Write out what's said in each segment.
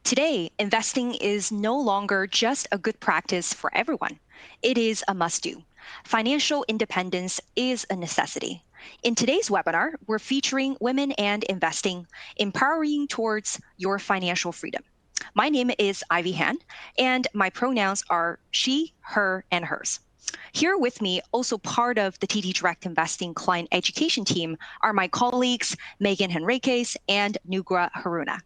Today, investing is no longer just a good practice for everyone. It is a must do. Financial independence is a necessity. In today's webinar, we're featuring Women and Investing, Empowering Towards Your Financial Freedom. My name is Ivy Han, and my pronouns are she, her, and hers. Here with me, also part of the TD Direct Investing client education team, are my colleagues, Megan Henriquez and Nugra Haruna.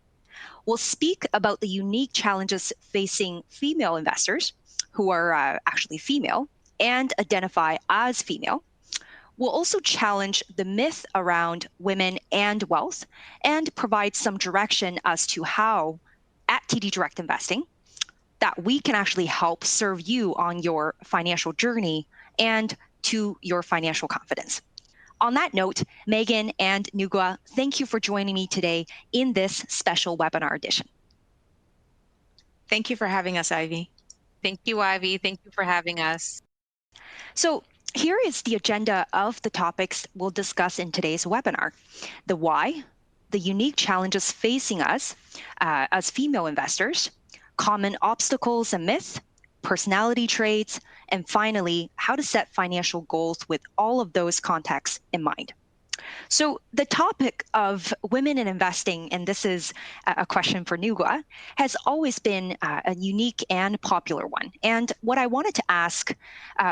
We'll speak about the unique challenges facing female investors who are actually female and identify as female. We'll also challenge the myth around women and wealth and provide some direction as to how, at TD Direct Investing, that we can actually help serve you on your financial journey and to your financial confidence. On that note, Megan and Nugua, thank you for joining me today in this special webinar edition. Thank you for having us, Ivy. Thank you, Ivy. Thank you for having us. So here is the agenda of the topics we'll discuss in today's webinar: the why, the unique challenges facing us as female investors, common obstacles and myths, personality traits, and finally, how to set financial goals with all of those contexts in mind. So the topic of women in investing, and this is a question for Nugua, has always been a unique and popular one. And what I wanted to ask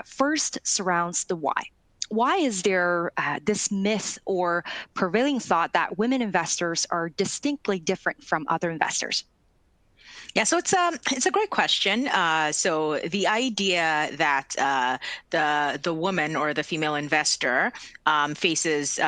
first surrounds the why. Why is there this myth or prevailing thought that women investors are distinctly different from other investors? Yeah, so it's a great question. So the idea that the woman or the female investor faces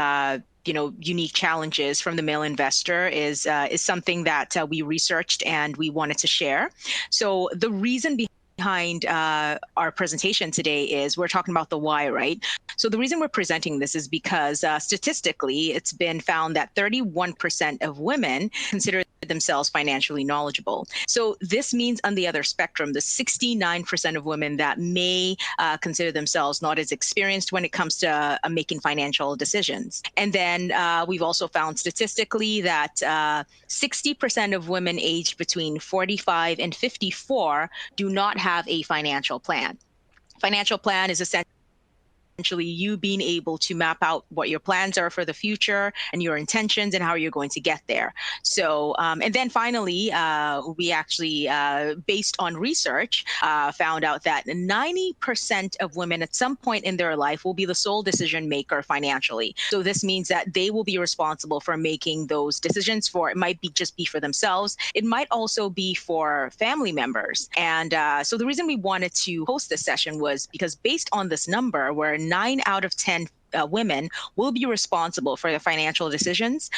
unique challenges from the male investor is something that we researched and we wanted to share. So the reason behind our presentation today is we're talking about the why, right? So the reason we're presenting this is because statistically, it's been found that 31% of women consider themselves financially knowledgeable. So this means on the other spectrum, the 69% of women that may consider themselves not as experienced when it comes to making financial decisions. And then we've also found statistically that 60% of women aged between 45 and 54 do not have a financial plan. Financial plan is essentially you being able to map out what your plans are for the future and your intentions and how you're going to get there. So, and then finally, we actually, based on research, found out that 90% of women at some point in their life will be the sole decision maker financially. So this means that they will be responsible for making those decisions it might just be for themselves. It might also be for family members. And so the reason we wanted to host this session was because based on this number, where 9 out of 10 women will be responsible for their financial decisions,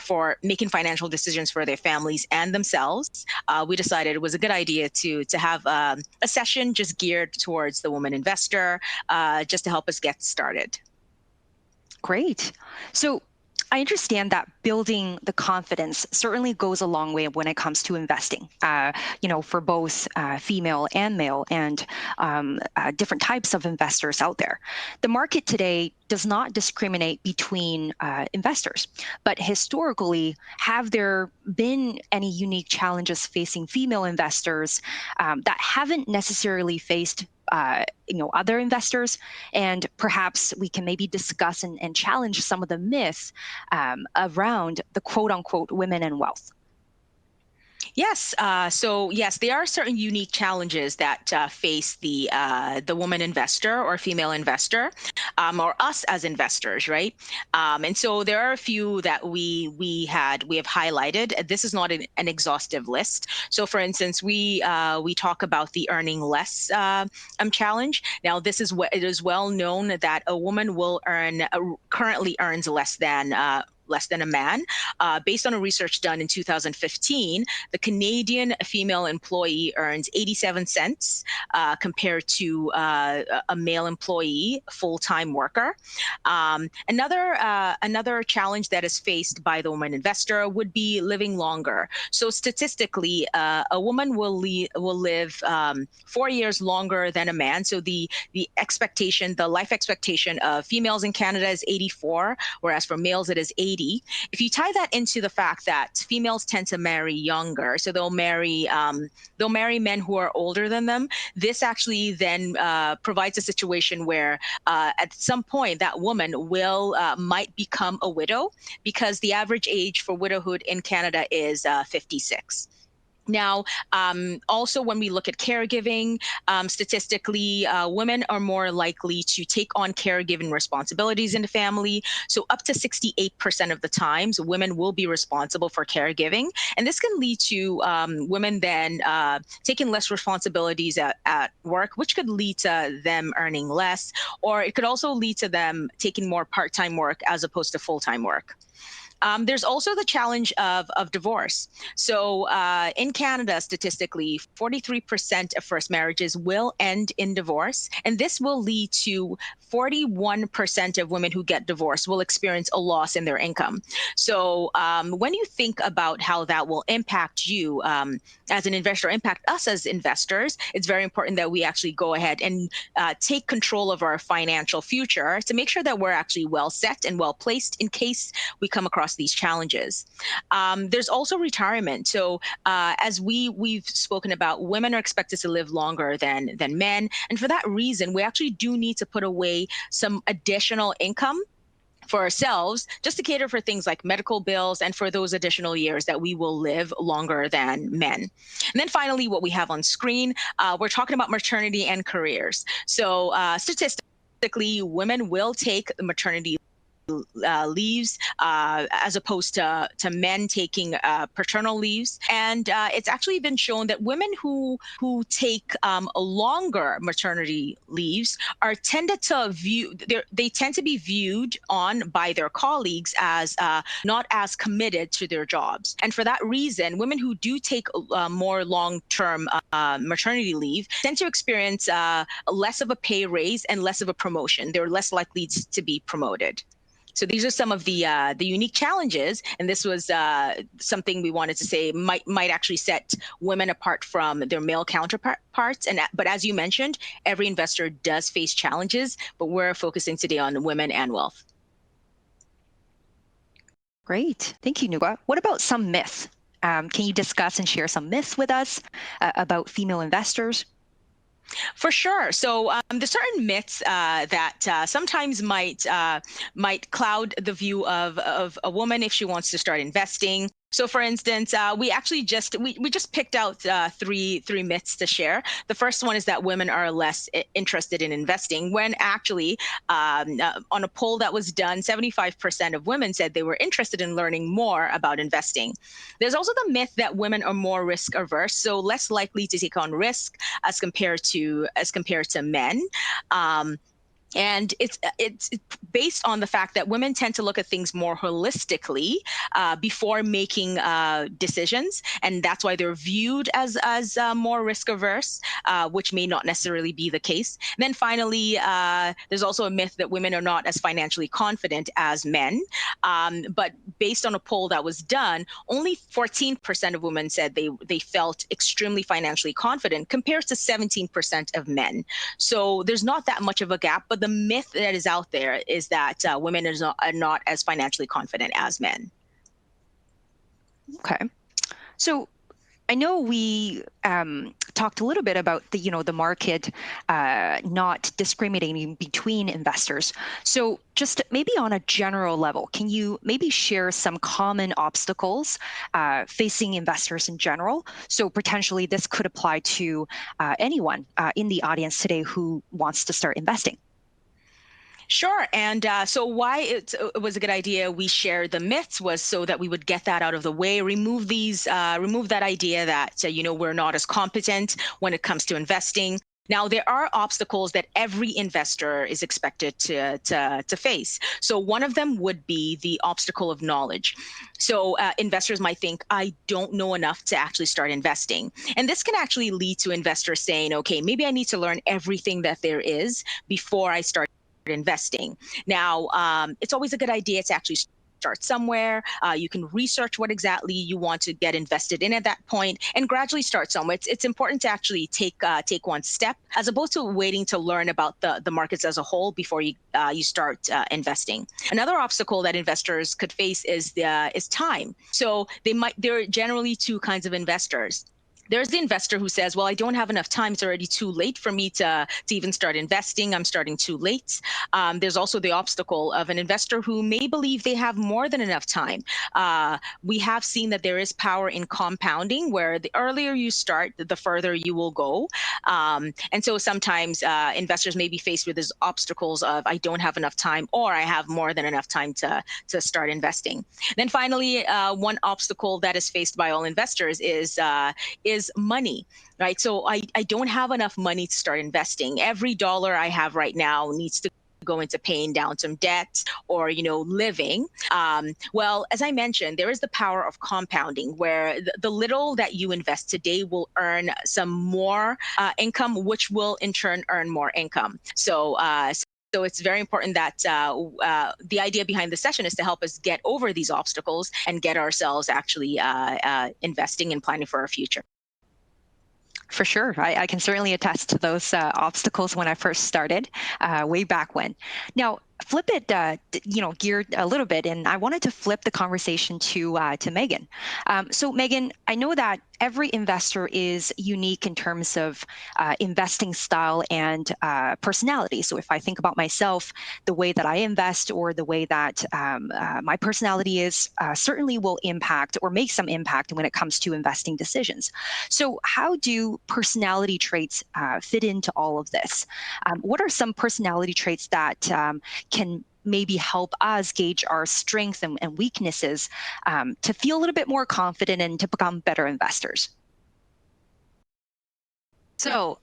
for making financial decisions for their families and themselves. We decided it was a good idea to have a session just geared towards the woman investor, just to help us get started. Great. So I understand that building the confidence certainly goes a long way when it comes to investing, for both female and male and different types of investors out there. The market today does not discriminate between investors, but historically, have there been any unique challenges facing female investors that haven't necessarily faced other investors? And perhaps we can maybe discuss and challenge some of the myths around the quote unquote women and wealth. Yes. So yes, there are certain unique challenges that face the woman investor or female investor, or us as investors, right? And so there are a few that we have highlighted. This is not an exhaustive list. So for instance, we talk about the earning less challenge. Now, it is well known that a woman will currently earns less than a man. Based on a research done in 2015, the Canadian female employee earns 87 cents compared to a male employee, full-time worker. Another challenge that is faced by the woman investor would be living longer. So statistically, a woman will live 4 years longer than a man. So the life expectation of females in Canada is 84, whereas for males it is 80. 80. If you tie that into the fact that females tend to marry younger, so they'll marry men who are older than them, this actually then provides a situation where at some point that woman will might become a widow, because the average age for widowhood in Canada is 56. Now, also when we look at caregiving, statistically, women are more likely to take on caregiving responsibilities in the family. So up to 68% of the times, women will be responsible for caregiving. And this can lead to women then taking less responsibilities at work, which could lead to them earning less, or it could also lead to them taking more part-time work as opposed to full-time work. There's also the challenge of divorce. So in Canada, statistically, 43% of first marriages will end in divorce. And this will lead to 41% of women who get divorced will experience a loss in their income. So when you think about how that will impact you as an investor, impact us as investors, it's very important that we actually go ahead and take control of our financial future to make sure that we're actually well set and well placed in case we come across these challenges. There's also retirement. So as we've spoken about, women are expected to live longer than men. And for that reason, we actually do need to put away some additional income for ourselves, just to cater for things like medical bills and for those additional years that we will live longer than men. And then finally, what we have on screen, we're talking about maternity and careers. So statistically, women will take the maternity leaves as opposed to men taking paternal leaves. And it's actually been shown that women who take longer maternity leaves are tended to they tend to be viewed on by their colleagues as not as committed to their jobs. And for that reason, women who do take more long-term maternity leave tend to experience less of a pay raise and less of a promotion. They're less likely to be promoted. So these are some of the unique challenges, and this was something we wanted to say might actually set women apart from their male counterparts. But as you mentioned, every investor does face challenges, but we're focusing today on women and wealth. Great, thank you, Nuga. What about some myths? Can you discuss and share some myths with us about female investors? For sure. So there's certain myths that sometimes might cloud the view of a woman if she wants to start investing. So, for instance, we actually just picked out three myths to share. The first one is that women are less interested in investing, when actually, on a poll that was done, 75% of women said they were interested in learning more about investing. There's also the myth that women are more risk averse, so less likely to take on risk as compared to men. And it's based on the fact that women tend to look at things more holistically before making decisions, and that's why they're viewed as more risk averse, which may not necessarily be the case. And then finally, there's also a myth that women are not as financially confident as men. But based on a poll that was done, only 14% of women said they felt extremely financially confident, compared to 17% of men. So there's not that much of a gap, but the myth that is out there is that women are not as financially confident as men. Okay, so I know we talked a little bit about the market not discriminating between investors. So just maybe on a general level, can you maybe share some common obstacles facing investors in general? So potentially this could apply to anyone in the audience today who wants to start investing. Sure. And so why it was a good idea we shared the myths was so that we would get that out of the way, remove that idea that, we're not as competent when it comes to investing. Now, there are obstacles that every investor is expected to face. So one of them would be the obstacle of knowledge. So investors might think, I don't know enough to actually start investing. And this can actually lead to investors saying, okay, maybe I need to learn everything that there is before I start investing. Now, it's always a good idea to actually start somewhere. You can research what exactly you want to get invested in at that point, and gradually start somewhere. It's important to actually take one step, as opposed to waiting to learn about the markets as a whole before you start investing. Another obstacle that investors could face is time. So there are generally two kinds of investors. There's the investor who says, well, I don't have enough time. It's already too late for me to even start investing. I'm starting too late. There's also the obstacle of an investor who may believe they have more than enough time. We have seen that there is power in compounding, where the earlier you start, the further you will go. And so sometimes investors may be faced with these obstacles of, I don't have enough time, or I have more than enough time to start investing. Then finally, one obstacle that is faced by all investors is money, right? So I don't have enough money to start investing. Every dollar I have right now needs to go into paying down some debt or living. Well, as I mentioned, there is the power of compounding, where the little that you invest today will earn some more income, which will in turn earn more income. So it's very important that the idea behind the session is to help us get over these obstacles and get ourselves actually investing and planning for our future. For sure. I can certainly attest to those obstacles when I first started way back when. Now, flip it, geared a little bit, and I wanted to flip the conversation to Megan. So, Megan, I know that every investor is unique in terms of investing style and personality. So, if I think about myself, the way that I invest or the way that my personality is certainly will impact or make some impact when it comes to investing decisions. So, how do personality traits fit into all of this? What are some personality traits that can maybe help us gauge our strengths and weaknesses to feel a little bit more confident and to become better investors? So,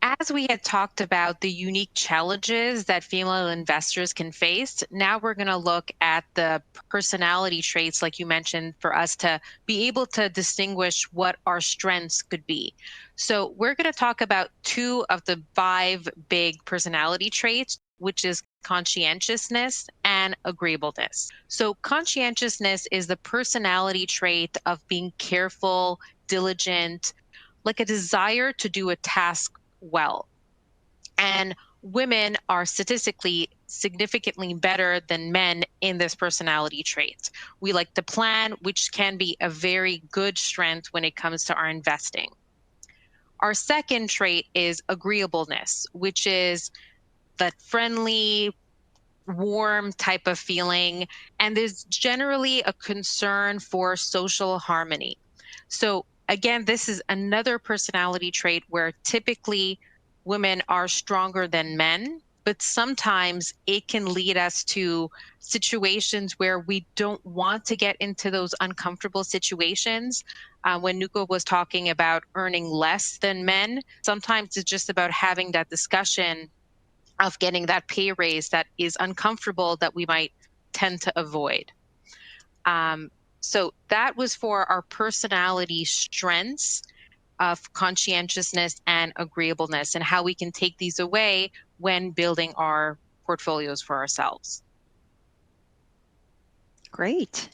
as we had talked about the unique challenges that female investors can face, now we're going to look at the personality traits, like you mentioned, for us to be able to distinguish what our strengths could be. So, we're going to talk about two of the five big personality traits, which is conscientiousness and agreeableness. So, conscientiousness is the personality trait of being careful, diligent, like a desire to do a task well. And women are statistically significantly better than men in this personality trait. We like to plan, which can be a very good strength when it comes to our investing. Our second trait is agreeableness, which is that friendly, warm type of feeling. And there's generally a concern for social harmony. So, again, this is another personality trait where typically women are stronger than men, but sometimes it can lead us to situations where we don't want to get into those uncomfortable situations. When Nuko was talking about earning less than men, sometimes it's just about having that discussion of getting that pay raise that is uncomfortable that we might tend to avoid. So that was for our personality strengths of conscientiousness and agreeableness, and how we can take these away when building our portfolios for ourselves. Great.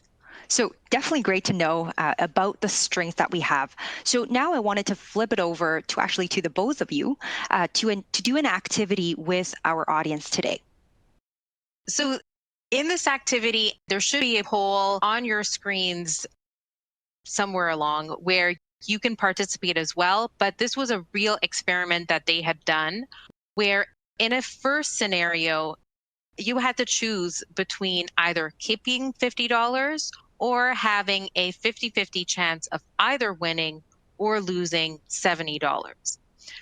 So definitely great to know about the strength that we have. So now I wanted to flip it over to actually to the both of you to do an activity with our audience today. So in this activity, there should be a poll on your screens somewhere along where you can participate as well. But this was a real experiment that they had done, where in a first scenario, you had to choose between either keeping $50 or having a 50-50 chance of either winning or losing $70.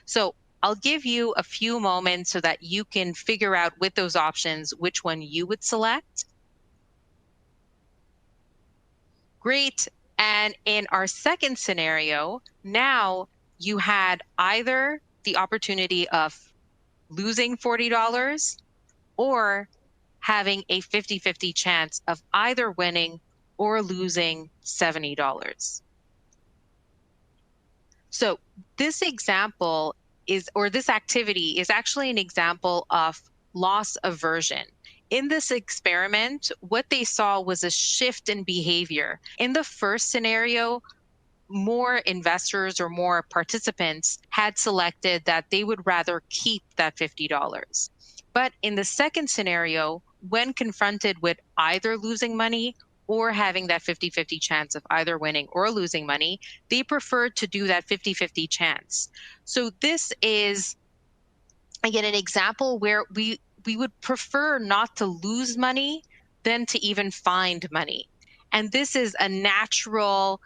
So I'll give you a few moments so that you can figure out with those options which one you would select. Great. And in our second scenario, now you had either the opportunity of losing $40 or having a 50-50 chance of either winning or losing $70. So this example is, or this activity is actually an example of loss aversion. In this experiment, what they saw was a shift in behavior. In the first scenario, more investors or more participants had selected that they would rather keep that $50. But in the second scenario, when confronted with either losing money or having that 50-50 chance of either winning or losing money, they preferred to do that 50-50 chance. So this is again an example where we would prefer not to lose money than to even find money. And this is a natural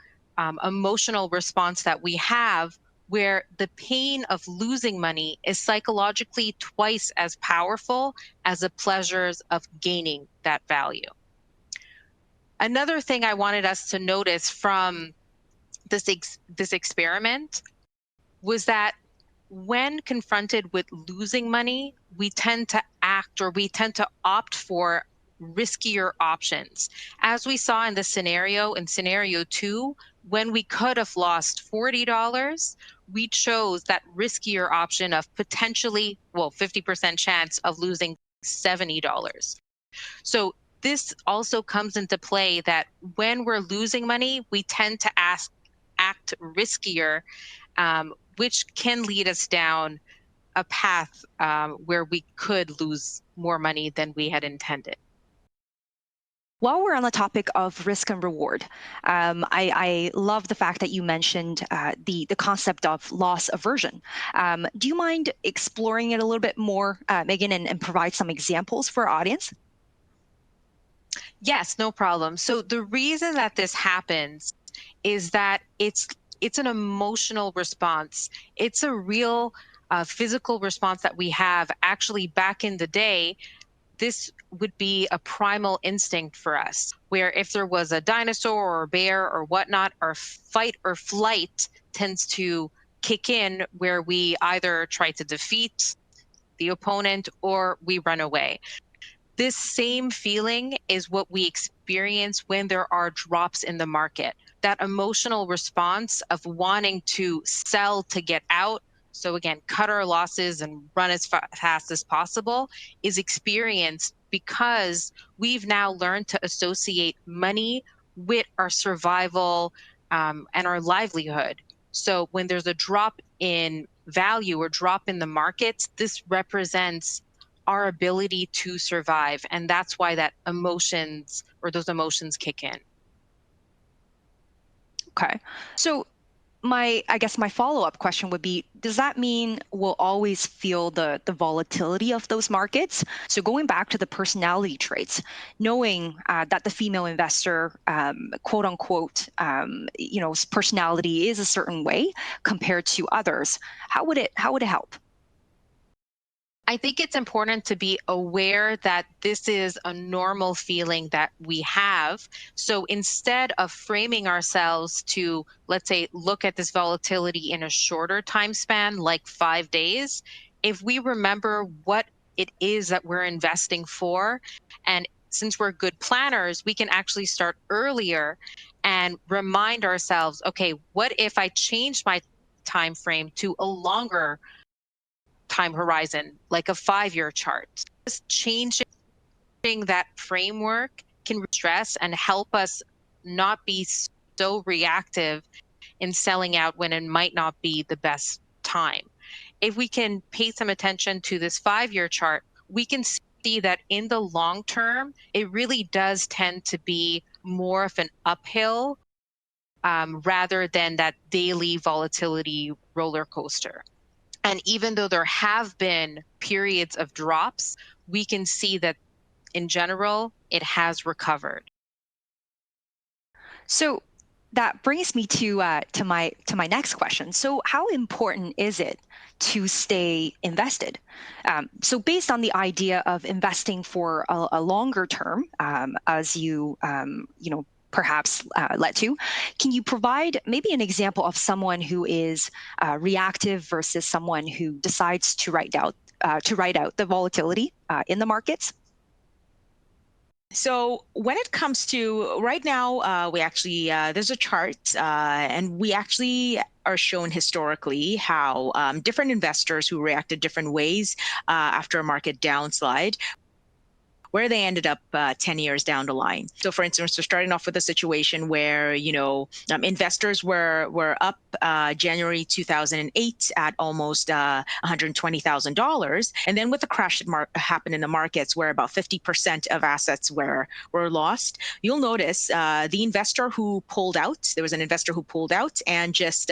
emotional response that we have, where the pain of losing money is psychologically twice as powerful as the pleasures of gaining that value. Another thing I wanted us to notice from this experiment was that when confronted with losing money, we tend to act or we tend to opt for riskier options. As we saw in the scenario, in scenario two, when we could have lost $40, we chose that riskier option of potentially, well, 50% chance of losing $70. So this also comes into play that when we're losing money, we tend to act riskier, which can lead us down a path where we could lose more money than we had intended. While we're on the topic of risk and reward, I love the fact that you mentioned the concept of loss aversion. Do you mind exploring it a little bit more, Megan, and provide some examples for our audience? Yes, no problem. So the reason that this happens is that it's an emotional response. It's a real physical response that we have. Actually, back in the day, this would be a primal instinct for us, where if there was a dinosaur or a bear or whatnot, our fight or flight tends to kick in, where we either try to defeat the opponent or we run away. This same feeling is what we experience when there are drops in the market. That emotional response of wanting to sell to get out, so again, cut our losses and run as fast as possible, is experienced because we've now learned to associate money with our survival and our livelihood. So when there's a drop in value or drop in the markets, this represents our ability to survive. And that's why that emotions or those emotions kick in. Okay. So I guess my follow-up question would be, does that mean we'll always feel the volatility of those markets? So going back to the personality traits, knowing that the female investor, quote unquote, personality is a certain way compared to others, how would it help? I think it's important to be aware that this is a normal feeling that we have. So instead of framing ourselves to, let's say, look at this volatility in a shorter time span, like 5 days, if we remember what it is that we're investing for, and since we're good planners, we can actually start earlier and remind ourselves, okay, what if I changed my time frame to a longer time horizon, like a 5-year chart? Just changing that framework can reduce stress and help us not be so reactive in selling out when it might not be the best time. If we can pay some attention to this 5-year chart, we can see that in the long term, it really does tend to be more of an uphill rather than that daily volatility roller coaster. And even though there have been periods of drops, we can see that in general, it has recovered. So that brings me to my next question. So how important is it to stay invested? So based on the idea of investing for a longer term, as perhaps led to, can you provide maybe an example of someone who is reactive versus someone who decides to ride out the volatility in the markets? So when it comes to right now, we actually there's a chart, and we actually are shown historically how different investors who reacted different ways after a market downslide. where they ended up 10 years down the line. So for instance, we're starting off with a situation where, investors were up January 2008 at almost $120,000. And then with the crash that happened in the markets where about 50% of assets were lost, you'll notice the investor who pulled out, there was an investor who pulled out and just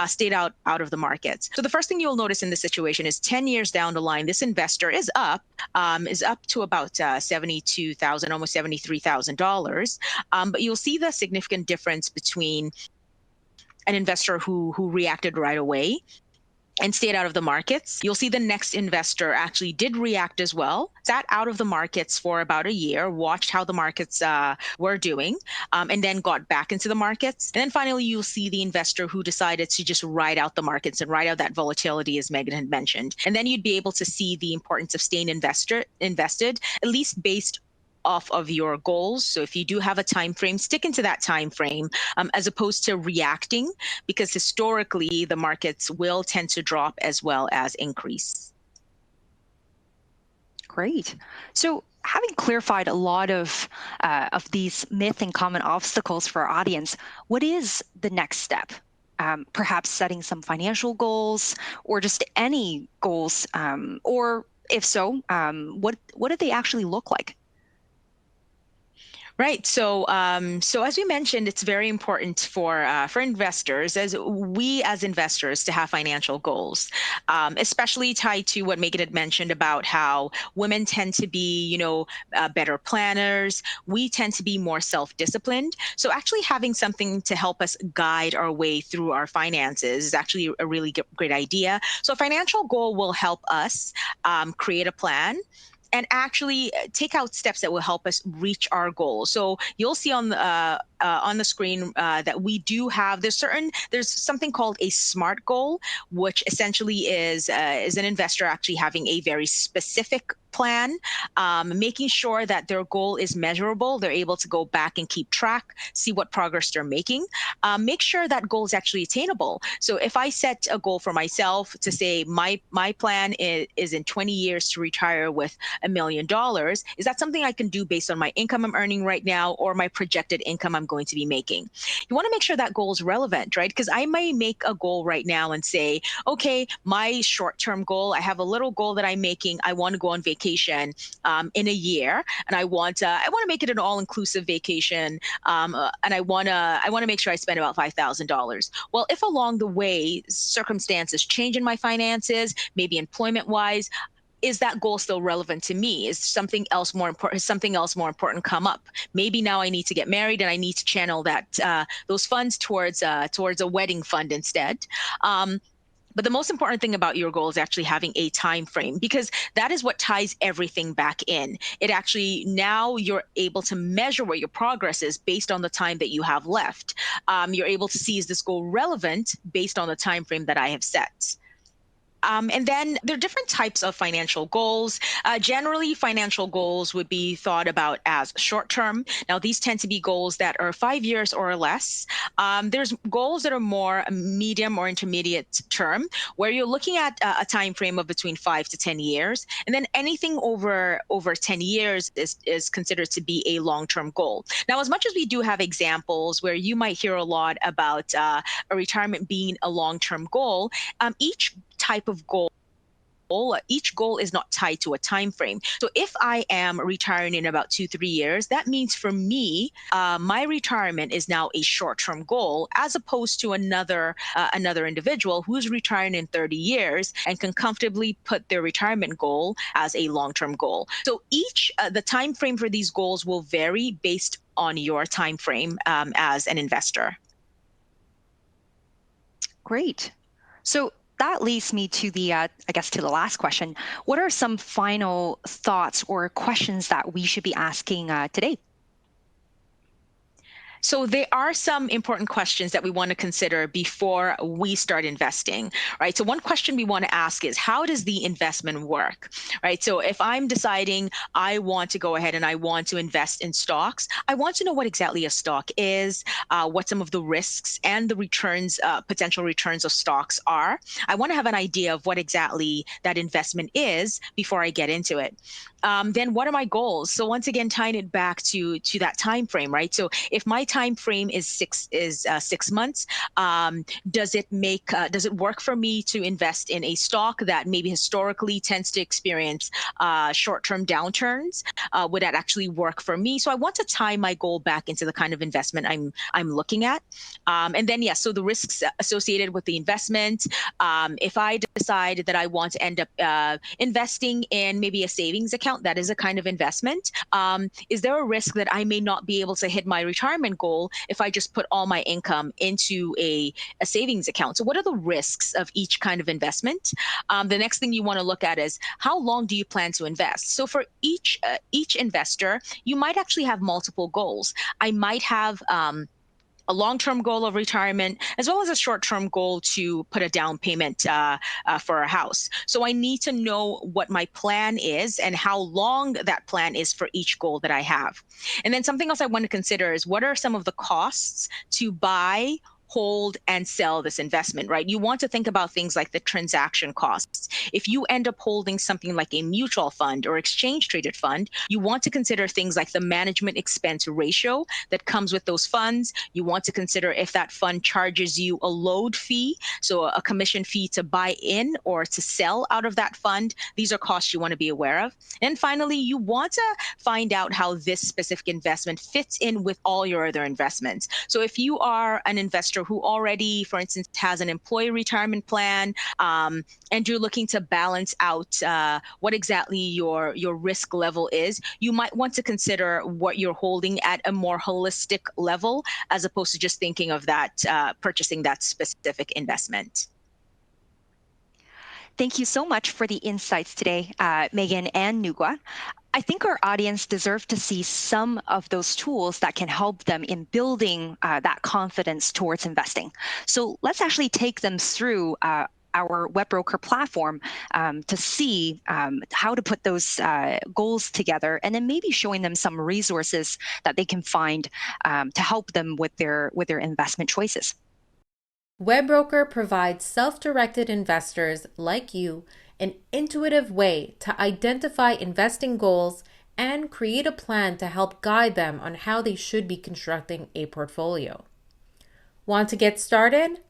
stayed out of the markets. So the first thing you'll notice in this situation is 10 years down the line, this investor is up to about $72,000, almost $73,000. But you'll see the significant difference between an investor who reacted right away and stayed out of the markets. You'll see the next investor actually did react as well, sat out of the markets for about a year, watched how the markets were doing, and then got back into the markets. And then finally, you'll see the investor who decided to just ride out the markets and ride out that volatility, as Megan had mentioned. And then you'd be able to see the importance of staying invested, at least based off of your goals. So if you do have a time frame, stick into that time frame as opposed to reacting, because historically the markets will tend to drop as well as increase. Great. So having clarified a lot of these myth and common obstacles for our audience, what is the next step? Perhaps setting some financial goals or just any goals, or if so, what do they actually look like? Right. So, as we mentioned, it's very important for investors, as investors, to have financial goals, especially tied to what Megan had mentioned about how women tend to be, better planners. We tend to be more self-disciplined. So, actually having something to help us guide our way through our finances is actually a really great idea. So, a financial goal will help us create a plan and actually take out steps that will help us reach our goals. So you'll see on the screen that we do have, there's something called a SMART goal, which essentially is an investor actually having a very specific plan, making sure that their goal is measurable. They're able to go back and keep track, see what progress they're making, make sure that goal is actually attainable. So if I set a goal for myself to say my plan is in 20 years to retire with $1 million, is that something I can do based on my income I'm earning right now or my projected income I'm going to be making? You want to make sure that goal is relevant, right? Because I may make a goal right now and say, okay, my short-term goal, I have a little goal that I'm making. I want to go on vacation in a year, and I want to make it an all-inclusive vacation, and I want to make sure I spend about $5,000. Well, if along the way circumstances change in my finances, maybe employment-wise, is that goal still relevant to me? Is something else more important come up? Maybe now I need to get married and I need to channel those funds towards a wedding fund instead. But the most important thing about your goal is actually having a time frame, because that is what ties everything back in. It actually, now you're able to measure what your progress is based on the time that you have left. You're able to see, is this goal relevant based on the time frame that I have set? And then there are different types of financial goals. Generally, financial goals would be thought about as short-term. Now, these tend to be goals that are 5 years or less. There's goals that are more medium or intermediate term, where you're looking at a time frame of between 5 to 10 years. And then anything over 10 years is considered to be a long-term goal. Now, as much as we do have examples where you might hear a lot about a retirement being a long-term goal, each type of goal, each goal is not tied to a time frame. So if I am retiring in about 2-3 years, that means for me, my retirement is now a short-term goal, as opposed to another individual who's retiring in 30 years and can comfortably put their retirement goal as a long-term goal. So the time frame for these goals will vary based on your time frame as an investor. Great. So that leads me to the last question. What are some final thoughts or questions that we should be asking today? So there are some important questions that we want to consider before we start investing, right? So one question we want to ask is, how does the investment work, right? So if I'm deciding I want to go ahead and I want to invest in stocks, I want to know what exactly a stock is, what some of the risks and the returns, potential returns of stocks are. I want to have an idea of what exactly that investment is before I get into it. then what are my goals? So once again, tying it back to that time frame, right? So if my time frame is 6 months, does it work for me to invest in a stock that maybe historically tends to experience short-term downturns? Would that actually work for me? So I want to tie my goal back into the kind of investment I'm looking at. And then yes, so the risks associated with the investment. If I decide that I want to end up investing in maybe a savings account, that is a kind of investment. Is there a risk that I may not be able to hit my retirement goal if I just put all my income into a savings account? So what are the risks of each kind of investment? The next thing you want to look at is how long do you plan to invest? So for each investor, you might actually have multiple goals. I might have a long-term goal of retirement, as well as a short-term goal to put a down payment for a house. So I need to know what my plan is and how long that plan is for each goal that I have. And then something else I want to consider is what are some of the costs to buy, hold, and sell this investment, right? You want to think about things like the transaction costs. If you end up holding something like a mutual fund or exchange traded fund, you want to consider things like the management expense ratio that comes with those funds. You want to consider if that fund charges you a load fee, so a commission fee to buy in or to sell out of that fund. These are costs you want to be aware of. And finally, you want to find out how this specific investment fits in with all your other investments. So if you are an investor who already, for instance, has an employee retirement plan, and you're looking to balance out what exactly your risk level is, you might want to consider what you're holding at a more holistic level, as opposed to just thinking of that purchasing that specific investment. Thank you so much for the insights today, Megan and Nugua. I think our audience deserve to see some of those tools that can help them in building that confidence towards investing. So let's actually take them through our web broker platform to see how to put those goals together, and then maybe showing them some resources that they can find to help them with their investment choices. WebBroker provides self-directed investors like you an intuitive way to identify investing goals and create a plan to help guide them on how they should be constructing a portfolio. Want to get started?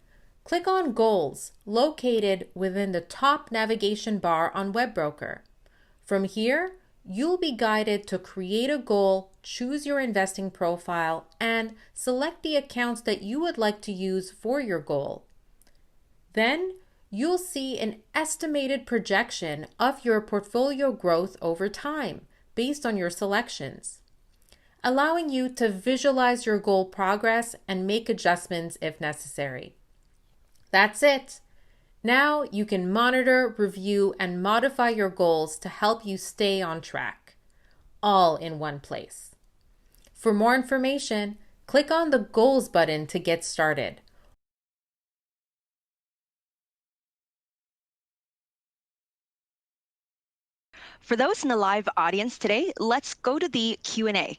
Click on Goals, located within the top navigation bar on WebBroker. From here, you'll be guided to create a goal, choose your investing profile, and select the accounts that you would like to use for your goal. Then, you'll see an estimated projection of your portfolio growth over time based on your selections, allowing you to visualize your goal progress and make adjustments if necessary. That's it. Now you can monitor, review, and modify your goals to help you stay on track, all in one place. For more information, click on the Goals button to get started. For those in the live audience today, let's go to the Q&A.